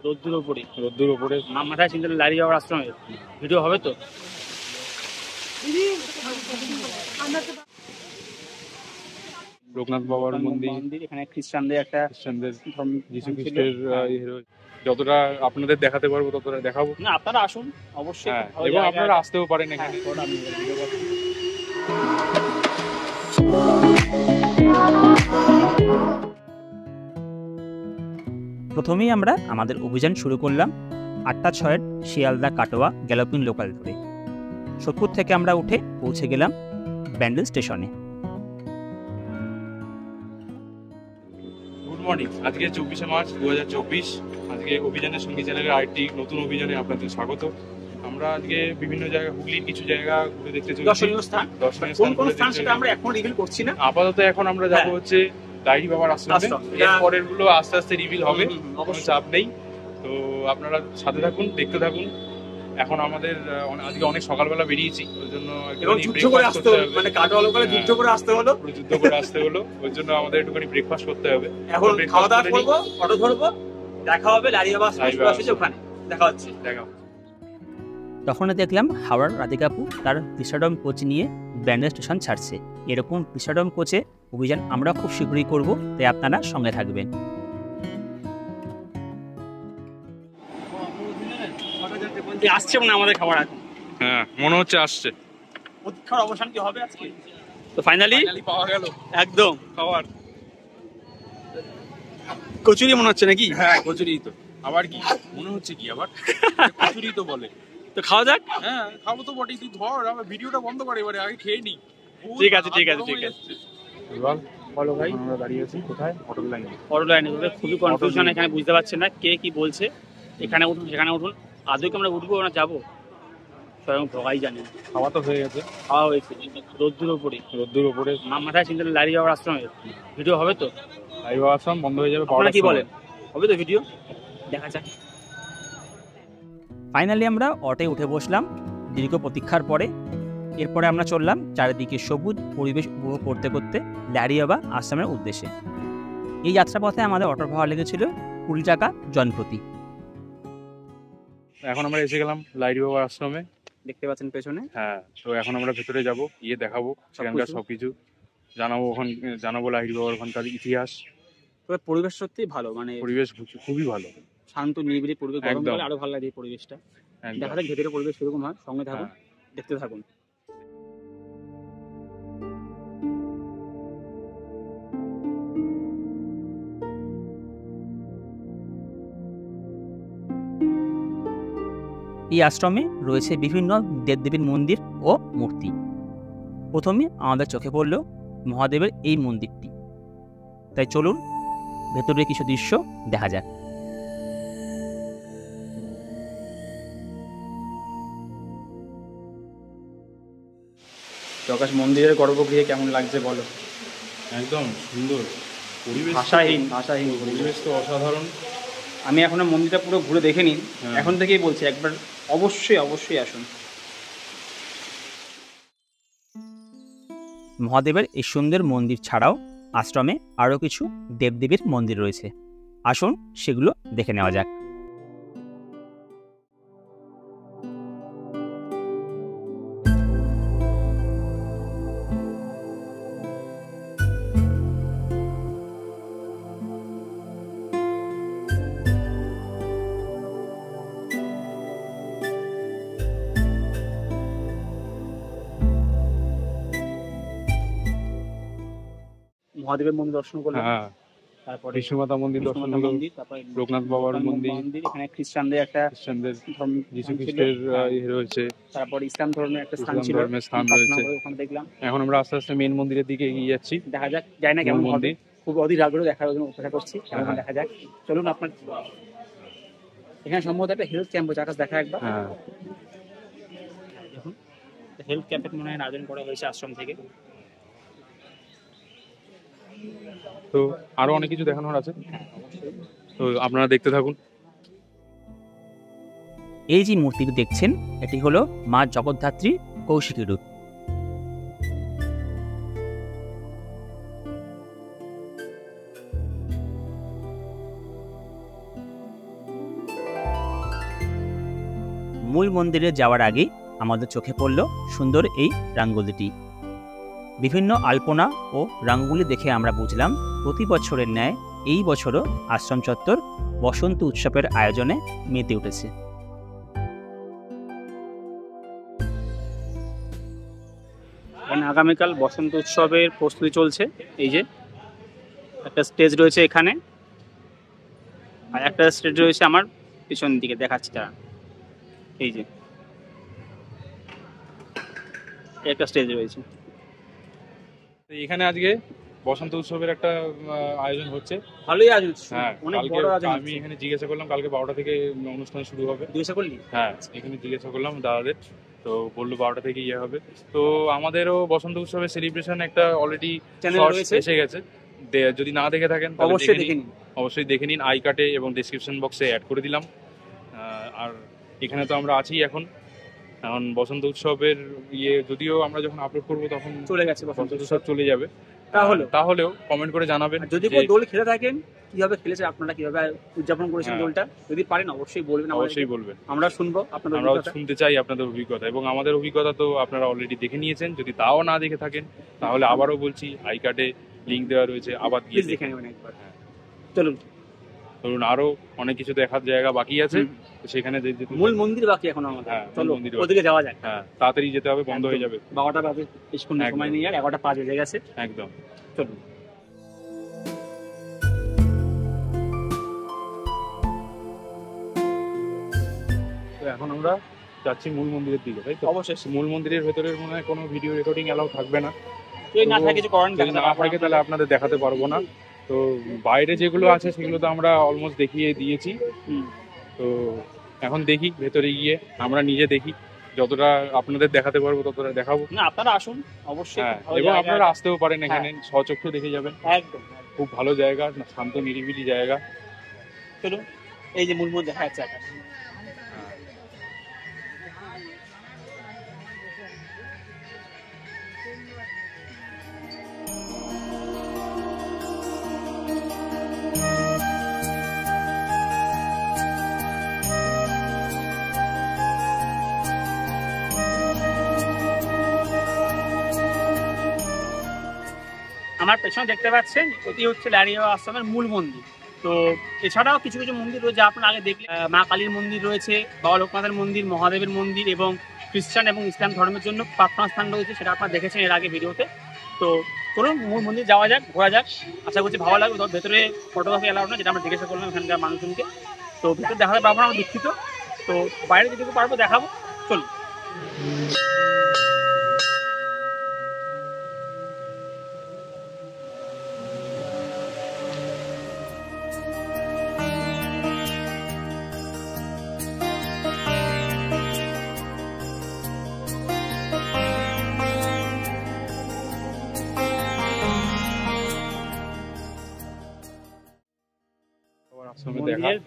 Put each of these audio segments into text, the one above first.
রোদ্দুর ওপরে মাথায় চিন্তা লারি যাওয়ার আশ্রমে ভিডিও হবে তো। লোকনাথ বাবার মন্দির, এখানে খ্রিস্টানদের একটা যিশু খ্রিস্টের যতটা আপনাদের দেখাতে পারবো ততটা দেখাবো। না, আপনারা আসুন অবশ্যই, এবং আপনারা আসতেও পারেন এখানে। প্রথমেই আমরা আমাদের অভিযান শুরু করলাম 8টা 6-এর শিয়ালদা কাটোয়া গ্যালোপিং লোকাল ধরে। সোদপুর থেকে আমরা উঠে পৌঁছে গেলাম ব্যান্ডেল স্টেশনে। গুড মর্নিং, আজকে 24শে মার্চ 2024। আজকে অভিযানের সঙ্গী চ্যানেলের আরেকটি নতুন অভিযানে আপনাদের স্বাগত। আমরা আজকে বিভিন্ন জায়গা, হুগলির কিছু জায়গা ঘুরে দেখতে চলেছি। দর্শনীয় স্থান সেটা আমরা এখন রিভিল করছি না। আপাতত এখন আমরা যাবো হচ্ছে লাইরি বাবার আশ্রমে। এর পরের গুলো আস্তে আস্তে রিভিল হবে, কোনো চাপ নেই। তো আপনারা সাথে থাকুন, দেখতে থাকুন। এখন আমাদের আজকে অনেক সকালবেলা বেরিয়েছি, ওই জন্য যুদ্ধ করে আসতে হলো। ওই জন্য আমাদের একটুখানি ব্রেকফাস্ট করতে হবে। এখন খাওয়া দাওয়া করবো, অটো ধরবো, দেখা হবে লারি বাবা ওখানে দেখা হচ্ছে। তখন দেখলাম হাওড়ার রাধিকাপু তার পিসাডম কোচ নিয়ে ব্যান্ডেল স্টেশন ছাড়ছে। এরকম পিসাডম কোচে অভিযান আমরা খুব শীঘ্রই করব, তাই আপনারা সঙ্গে থাকবেন। আসছে মনে আমাদের খাবার এখন। হ্যাঁ, মনে হচ্ছে আসছে। প্রতীক্ষার অবসান কি হবে আজকে? তো ফাইনালি পাওয়া গেল একদম খাবার। কচুরি মনে হচ্ছে নাকি? হ্যাঁ, কচুরি তো। আবার কি মনে হচ্ছে কি আবার? কচুরি তো বলে। তো খাওয়া যাক। হ্যাঁ, খাবো তো বটেই। তুই ধর, আমার ভিডিওটা বন্ধ করে এবারে, আগে খেয়ে নি। ঠিক আছে। বলো ভাই, আমরা দাঁড়িয়ে আছি কোথায়? অটো লাইনে। খুবই কনফিউশন, এখানে বুঝতে পারছেন না কে কি বলছে। এখানে উঠুন, সেখানে উঠুন, আদৌ কি আমরা উঠবো না যাবো স্বয়ং ভগাই জানেন। খাওয়া তো হয়ে গেছে, খাওয়া হয়েছে রোদ্দুর ওপরে। মাথায় চিন্তা লারি যাওয়ার আশ্রমে ভিডিও হবে তো। লারি বাবার আশ্রম বন্ধ হয়ে যাবে, আপনারা কি বলেন? হবে তো ভিডিও, দেখা যাক। ফাইনালি আমরা অটোয় উঠে বসলাম দীর্ঘ প্রতীক্ষার পরে। এরপরে আমরা চললাম চারিদিকে সবুজ পরিবেশ উপভোগ করতে করতে লারি বাবা আশ্রমের উদ্দেশ্যে। এই যাত্রাপথে আমাদের অটোর ভাড়া লেগেছিল 20 টাকা জনপ্রতি। এখন আমরা এসে গেলাম লাইরি বাবার আশ্রমে, দেখতে পাচ্ছেন পেছনে। হ্যাঁ, তো এখন আমরা ভেতরে যাব, গিয়ে দেখাবো সেখানকার সবকিছু জানাবো লাইরি বাবার ওখানকার ইতিহাস। তবে পরিবেশ সত্যি ভালো, মানে পরিবেশ খুবই ভালো, শান্ত নিরিবিলি পরিবেশ। গরমকালে আরো ভালো লাগে এই পরিবেশটা। দেখা যাক ভেতরে পরিবেশ কিরকম হয়, সঙ্গে থাকুন, দেখতে থাকুন। এই আশ্রমে রয়েছে বিভিন্ন দেবদেবীর মন্দির ও মূর্তি। প্রথমে আমাদের চোখে পড়ল মহাদেবের এই মন্দিরটি, তাই চলুন ভেতরে কিছু দৃশ্য দেখা যাক। প্রকাশ, মন্দিরের গর্ভগৃহে কেমন লাগছে বলো? একদম সুন্দর পরিবেশ, ভাষাহীন পরিবেশ তো অসাধারণ। আমি এখনো মন্দিরটা পুরো ঘুরে দেখে নিন, এখন থেকেই বলছি একবার অবশ্যই আসুন। মহাদেবের এই সুন্দর মন্দির ছাড়াও আশ্রমে আরও কিছু দেবদেবীর মন্দির রয়েছে। আসুন সেগুলো দেখে নেওয়া যাক। মহাদেবের মন্দির দর্শন করলাম, তারপরে বিষ্ণুমাতা মন্দির দর্শন হলো, তারপরে লোকনাথ বাবার মন্দির, এখানে খ্রিস্টানদের একটা যিশু খ্রিস্টের রয়েছে, তারপরে ইসলাম ধর্মের একটা স্থান ছিল, ওখানে দেখলাম। এখন আমরা আস্তে আস্তে মেন মন্দিরের দিকে এগিয়ে যাচ্ছি। দেখা যাক, জানি না কেমন মন্দির, খুব অধীর আগ্রহ দেখার জন্য অপেক্ষা করছি, কেমন দেখা যাক। চলুন। আপনার এখানে সম্ভবত একটা হেলথ ক্যাম্প হচ্ছে, আকাশ দেখা একবার। দেখুন, হেলথ ক্যাম্পের মনে হয় আয়োজন করা হয়েছে আশ্রম থেকে। তো আরো অনেক কিছু দেখানোর আছে, তো আপনারা দেখতে থাকুন। এই যে মূর্তিটি দেখছেন, এটি হলো মা জগদ্ধাত্রী কৌশিকী রূপ। মূল মন্দিরে যাওয়ার আগেই আমাদের চোখে পড়ল সুন্দর এই রাঙ্গোলিটি। বিভিন্ন আলপনা ও রাঙ্গুলি দেখে আমরা বুঝলাম প্রতি বছরের ন্যায় এই বছরও আশ্রম চত্বর বসন্ত উৎসবের আয়োজনে মেতে উঠেছে। আগামীকাল বসন্ত উৎসবের প্রস্তুতি চলছে। এই যে একটা স্টেজ রয়েছে এখানে, আর একটা স্টেজ রয়েছে আমার পিছন দিকে, দেখাচ্ছি তারা। এই যে একটা স্টেজ রয়েছে। এখানে আজকে বসন্ত উৎসবের একটা আয়োজন হচ্ছে। ভালোই আয়োজন। হ্যাঁ, আমি এখানে জিজ্ঞাসা করলাম কালকে 12টা থেকে অনুষ্ঠান শুরু হবে। জিজ্ঞাসা করলি? হ্যাঁ, এখানে জিজ্ঞাসা করলাম দাদাদের, তো বললো 12টা থেকে ইয়ে হবে। তো আমাদেরও বসন্ত উৎসবের সেলিব্রেশন একটা অলরেডি এসে গেছে, যদি না দেখে থাকেন অবশ্যই দেখে নিন। আই কার্ডে এবং ডিসক্রিপশন বক্সে অ্যাড করে দিলাম। আর এখানে তো আমরা আছি এখন বসন্ত উৎসবের যদিও আমরা যখন আপলোড করবো তখন চলে গেছে, বসন্ত উৎসব চলে যাবে। তাহলেও কমেন্ট করে জানাবেন যদি দোল খেলে থাকেন, কিভাবে খেলেছে আপনারা, কিভাবে উদযাপন করেছেন দোলটা, যদি পারেন অবশ্যই বলবেন। আমরা শুনবো, আমরাও শুনতে চাই আপনাদের অভিজ্ঞতা, এবং আমাদের অভিজ্ঞতা তো আপনারা অলরেডি দেখে নিয়েছেন। যদি তাও না দেখে থাকেন তাহলে আবারও বলছি, আই কার্ডে লিঙ্ক দেওয়া রয়েছে, আবার গিয়ে দেখে নেবেন একবার। চলুন, আরো অনেক কিছু দেখার জায়গা বাকি আছে, সেখানে মূল মন্দির বাকি এখন আমাদের। চলো ওদিকে যাওয়া যায়। হ্যাঁ, তাড়াতাড়ি যেতে হবে, বন্ধ হয়ে যাবে 12টা বাজে, সময় নেই আর, 11টা 5 বেজে গেছে একদম। চলুন। এখন আমরা যাচ্ছি মূল মন্দিরের দিকে, তাই তো? অবশ্যই। মূল মন্দিরের ভেতরের মনে হয় কোনো ভিডিও রেকর্ডিং অ্যালাউ থাকবে না। যদি না থাকে তাহলে আপনাদের দেখাতে পারবো না। তো বাইরে যেগুলো আছে সেগুলো তো আমরা অলমোস্ট দেখিয়ে দিয়েছি। তো এখন দেখি ভেতরে গিয়ে, আমরা নিজে দেখি, যতটা আপনাদের দেখাতে পারবো ততটা দেখাবো। না, আপনারা আসুন অবশ্যই। এবং আপনারা আসতেও পারেন এখানে, স্বচক্ষে দেখে যাবেন। একদম, খুব ভালো জায়গা, শান্ত নিরিবিলি জায়গা। চলুন, এই যে মূল মন্দির দেখা যাচ্ছে। আমার পেছনে দেখতে পাচ্ছেন, এটি হচ্ছে লাহিড়ী বাবা আশ্রমের মূল মন্দির। তো এছাড়াও কিছু কিছু মন্দির রয়েছে আপনারা আগে দেখলেন। মা কালীর মন্দির রয়েছে, বাবা লোকনাথের মন্দির, মহাদেবের মন্দির, এবং খ্রিস্টান এবং ইসলাম ধর্মের জন্য প্রার্থনা স্থান রয়েছে, সেটা আপনারা দেখেছেন এর আগে ভিডিওতে। তো চলুন মূল মন্দির যাওয়া যাক, ঘোরা যাক, আশা করছি ভালো লাগবে। ভেতরে ফটোগ্রাফি এলাও না, যেটা আমরা জিজ্ঞাসা করলাম এখানকার মানুষজনকে। তো ভেতরে দেখাতে পারবো না, আমরা দুঃখিত। তো বাইরে যেটুকু পারবো দেখাবো, চলুন।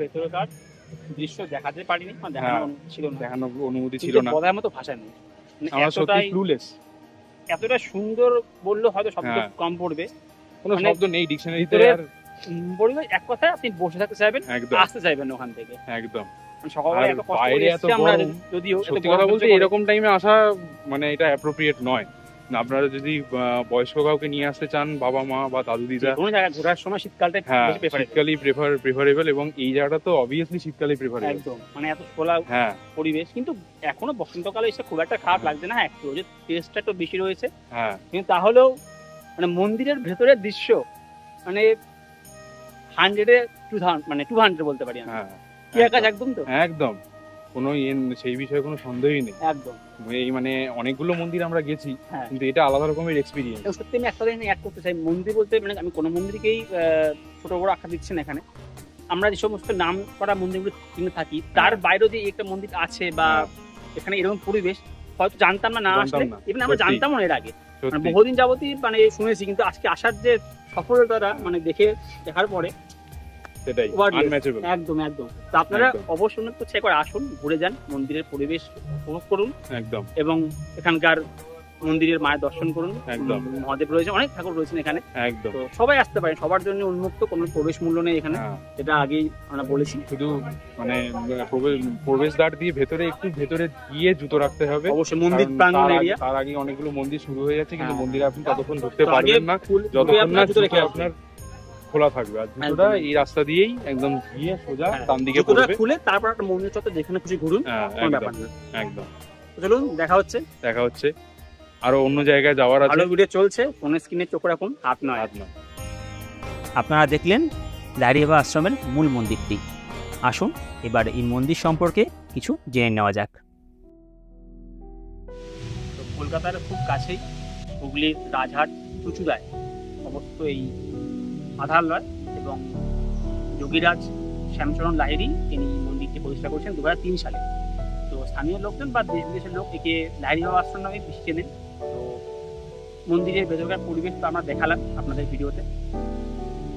ভেতরকার দৃশ্য দেখাতে পারিনি, দেখানোর অনুমতি ছিল না, বলার মতো ভাষা নেই। এতটা সুন্দর বললো হয়তো শব্দ কম পড়বে, কোনো শব্দ নেই ডিকশনারিতে। আর বললো এক কথায় আপনি বসে থাকতে চাইবেন, আসতে চাইবেন ওখান থেকে একদম। সকালবেলা এত কষ্ট করে এসেছি আমরা, যদিও সত্যি কথা বলতে এরকম টাইমে আসা মানে এটা অ্যাপ্রোপ্রিয়েট নয়। আপনারা যদি বয়স্ক কাউকে নিয়ে আসতে চান, বাবা মা বা দাদু দিদা, কোনো জায়গায় ঘোরার সময় শীতকালটাই শীতকালই প্রেফারেবল, এবং এই জায়গাটা তো অবভিয়াসলি শীতকালই প্রেফারেবল একদম। মানে এত খোলা পরিবেশ, কিন্তু এখনো বসন্তকালে এসে খুব একটা খারাপ লাগছে না। একটু যে টেস্টটা একটু বেশি রয়েছে, কিন্তু তাহলেও মানে মন্দিরের ভেতরের দৃশ্য মানে 100-এ 200, মানে 200 বলতে পারি। কি আকাশ, একদম তো একদম, কোনো সেই বিষয়ে কোনো সন্দেহই নেই একদম। এই মানে অনেকগুলো মন্দির আমরা গেছি, কিন্তু এটা আলাদা রকমের এক্সপেরিয়েন্স। সত্যি আমি একটা জিনিস অ্যাড করতে চাই, মন্দির বলতে মানে আমি কোনো মন্দিরকেই ছোট বড় আখ্যা দিচ্ছি না। এখানে আমরা যে সমস্ত নাম করা মন্দিরগুলো কিনে থাকি, তার বাইরেও যে একটা মন্দির আছে বা এখানে এরকম পরিবেশ হয়তো জানতাম না, আসলে এমনি আমরা জানতাম না এর আগে, বহুদিন যাবতই মানে শুনেছি, কিন্তু আজকে আসার যে সফলতা মানে দেখার পরে একদম একদম। তো আপনারা অবশ্যই একবার আসুন, ঘুরে যান, মন্দিরের পরিবেশ উপভোগ করুন একদম, এবং এখানকার মন্দিরের মায়ের দর্শন করুন। একদম মহাদেব রয়েছে, অনেক ঠাকুর রয়েছেন এখানে। একদম তো সবাই আসতে পারেন, সবার জন্য উন্মুক্ত, কোনো প্রবেশ মূল্য নেই এখানে, যেটা আগেই আমরা বলেছি। শুধু মানে প্রবেশদ্বার দিয়ে ভেতরে গিয়ে জুতো রাখতে হবে অবশ্যই, মন্দির প্রাঙ্গণ এরিয়া। তার আগে অনেকগুলো মন্দির শুরু হয়ে যাচ্ছে, কিন্তু মন্দিরে আপনি ততক্ষণ ঢুকতে পারবেন না যতক্ষণ না জুতো আপনার খোলা থাকবে। আর জুতোটা এই রাস্তা দিয়েই একদম গিয়ে সোজা ডান দিকে পড়বে, খুলে তারপর একটা মন্দির চত্বর যেখানে খুশি ঘুরুন, কোনো ব্যাপার না। একদম চলুন, দেখা হচ্ছে। আরো অন্য জায়গায় যাওয়ার আছে, আলো ভিডিও চলছে, ফোনের স্ক্রিনে চোখ রাখুন, হাত নয়। আপনারা দেখলেন লাহিড়ী বাবা আশ্রমের মূল মন্দিরটি। আসুন এবার এই মন্দির সম্পর্কে কিছু জেনে নেওয়া যাক। তো কলকাতার খুব কাছেই হুগলির রাজহাট চুচুড়ায় অবস্থিত এই আধারলয়, এবং যোগীরাজ শ্যামচরণ লাহিড়ী তিনি মন্দিরটি প্রতিষ্ঠা করেছেন 2003 সালে। তো স্থানীয় লোকজন বা দেশ বিদেশের লোক একে লাহিড়ী বাবা আশ্রম নামে বেশি চেনেন। তো মন্দিরের ভেতরকার পরিবেশ তো আমরা দেখালাম আপনাদের ভিডিওতে।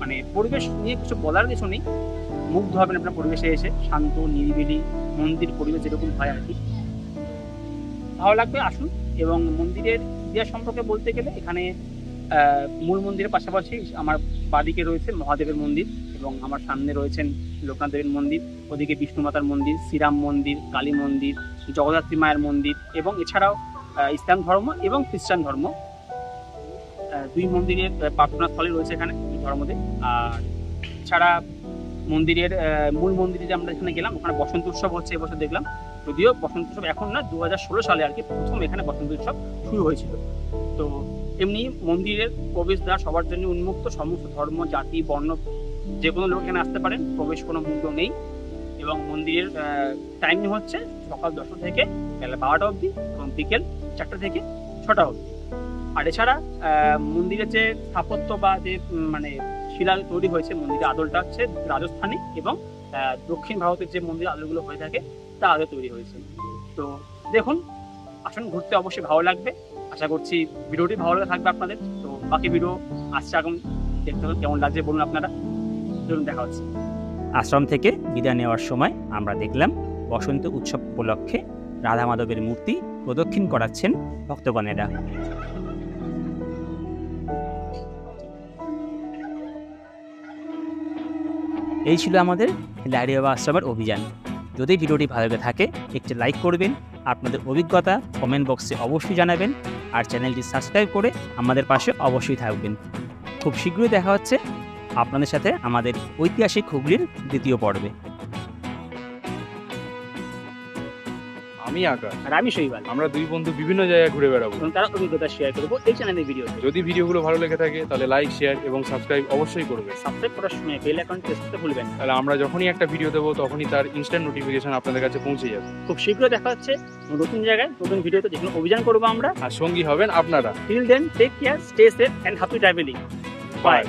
মানে পরিবেশ নিয়ে কিছু বলার কিছু নেই, মুগ্ধ হবেন আপনার পরিবেশে এসে। শান্ত, নিরিবিলি মন্দির পরিবেশ যেরকম হয় আর কি, ভালো লাগবে। আসুন। এবং মন্দিরের ইতিহাস সম্পর্কে বলতে গেলে এখানে মূল মন্দিরের পাশাপাশি আমার বাদিকে রয়েছে মহাদেবের মন্দির, এবং আমার সামনে রয়েছেন লোকনাথ দেবের মন্দির, ওদিকে বিষ্ণু মাতার মন্দির, শ্রীরাম মন্দির, কালী মন্দির, জগদ্ধাত্রী মায়ের মন্দির, এবং এছাড়াও ইসলাম ধর্ম এবং খ্রিস্টান ধর্ম দুই মন্দিরের প্রার্থনা স্থলে রয়েছে এখানে দুই ধর্মদের। আর এছাড়া মন্দিরের মূল মন্দিরে যে আমরা এখানে গেলাম, ওখানে বসন্ত উৎসব হচ্ছে এবছর দেখলাম। যদিও বসন্ত উৎসব এখন না, 2016 সালে আর কি প্রথম এখানে বসন্ত উৎসব শুরু হয়েছিল। তো এমনি মন্দিরের প্রবেশদ্বার সবার জন্য উন্মুক্ত, সমস্ত ধর্ম, জাতি, বর্ণ যে কোনো লোক এখানে আসতে পারেন, প্রবেশ কোনো মূল্য নেই। এবং মন্দিরের টাইমিং হচ্ছে সকাল 10টা থেকে বেলা 12টা অবধি, এবং বিকেল 4টা থেকে 6টা অবধি। আর এছাড়া মন্দিরের যে স্থাপত্য বা যে মানে শিলা তৈরি হয়েছে, মন্দিরের আদলটা হচ্ছে রাজস্থানী, এবং দক্ষিণ ভারতের যে মন্দির আদলগুলো হয়ে থাকে তা আদলে তৈরি হয়েছে। তো দেখুন, আসুন, ঘুরতে অবশ্যই ভালো লাগবে। আশা করছি ভিডিওটি ভালো থাকবে আপনাদের। তো বাকি ভিডিও আসছে, এখন দেখতে হবে কেমন লাগছে বলুন আপনারা। চলুন, দেখা হচ্ছে। আশ্রম থেকে বিদায় নেওয়ার সময় আমরা দেখলাম বসন্ত উৎসব উপলক্ষে রাধা মাধবের মূর্তি প্রদক্ষিণ করাচ্ছেন ভক্তগণেরা। এই ছিল আমাদের লাহিড়ী বাবা আশ্রমের অভিযান। যদি ভিডিওটি ভালো লেগে থাকে একটি লাইক করবেন, আপনাদের অভিজ্ঞতা কমেন্ট বক্সে অবশ্যই জানাবেন, আর চ্যানেলটি সাবস্ক্রাইব করে আমাদের পাশে অবশ্যই থাকবেন। খুব শীঘ্রই দেখা হচ্ছে আপনাদের সাথে আমাদের ঐতিহাসিক হুগলির দ্বিতীয় পর্বে। আমি আকাশ আর আমি শৈবাল, আমরা দুই বন্ধু বিভিন্ন জায়গায় ঘুরে বেড়াবো, তার অভিজ্ঞতা শেয়ার করবো এই চ্যানেলের ভিডিও। যদি ভিডিওগুলো ভালো লেগে থাকে তাহলে লাইক, শেয়ার এবং সাবস্ক্রাইব অবশ্যই করবে। সাবস্ক্রাইব করার সময় বেল আইকন প্রেস করতে ভুলবেন না, তাহলে আমরা যখনই একটা ভিডিও দেবো তখনই তার ইনস্ট্যান্ট নোটিফিকেশন আপনাদের কাছে পৌঁছে যাবে। খুব শীঘ্রই দেখা হচ্ছে নতুন জায়গায়, নতুন ভিডিওতে, যেখানে অভিযান করবো আমরা, আর সঙ্গী হবেন আপনারা। Till then, take care, stay safe and happy travelling. By.